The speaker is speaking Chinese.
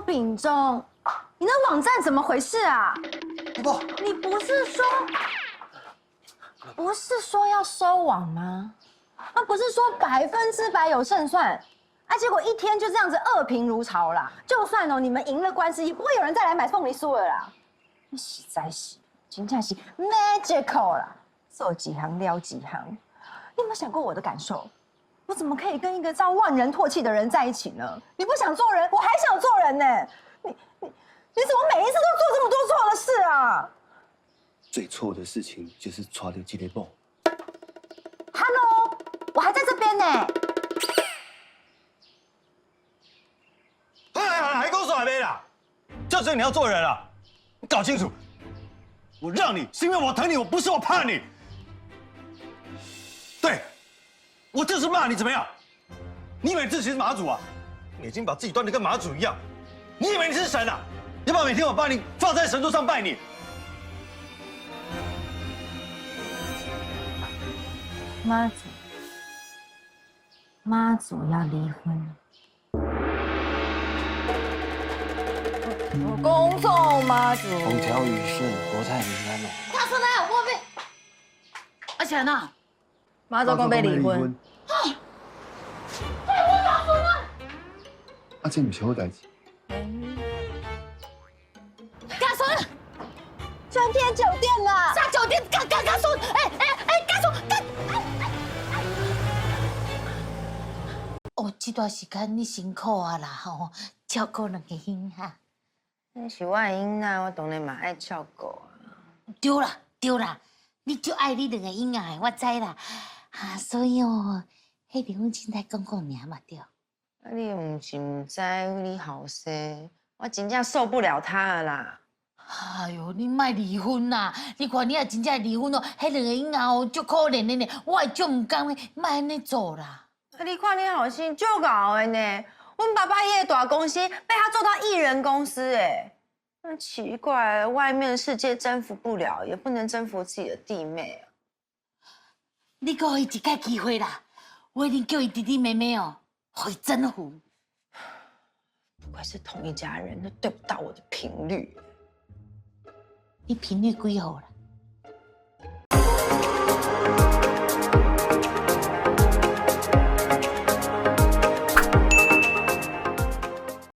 周秉忠，你那网站怎么回事啊？不，你不是说要收网吗？那不是说100%有胜算？啊，结果一天就这样子恶评如潮啦。就算你们赢了官司，也不会有人再来买凤梨酥了啦。你实在是，真正是 magical 啦，做几行撩几行。你有没有想过我的感受？我怎么可以跟一个遭万人唾弃的人在一起呢？你不想做人，我还想做人呢。你怎么每一次都做这么多错的事啊？最错的事情就是抓到这个梦。Hello， 我还在这边呢。还跟我耍杯啦？就这你要做人了，你搞清楚，我让你是因为我疼你，我不是我怕你。对，我就是骂你怎么样？你以为自己是马祖啊？你已经把自己端得跟马祖一样，你以为你是神啊？要不要每天我把你放在神桌上拜你？妈祖要离婚。恭送妈祖。风调雨顺，国泰民安哦。他说他有卧病，而且呢，妈祖公被离婚。啊，这不是好代志。家孙，春天酒店啦。下酒店，家孙，家孙，哦，这段时间你辛苦啊啦吼，照顾两个囡仔。那是我的囡仔，我当然嘛爱照顾啊。对啦，你就爱你两个婴仔，我知啦。啊，所以哦，迄离婚凊彩讲尔嘛对。啊，你唔是唔知你好势，我真正受不了他了啦。哎呦，你莫离婚啦！你看你若真正离婚哦，迄两个婴仔哦，足可怜的呢。我会足唔甘的，莫安尼做啦。啊，你看你好心就搞的呢。阮爸爸也大公司，被他做到艺人公司哎。那奇怪，外面的世界征服不了，也不能征服自己的弟妹啊。你给我一次机会啦！我一定叫伊弟弟妹妹哦，会征服。不愧是同一家人，都对不到我的频率。你频率几号啦？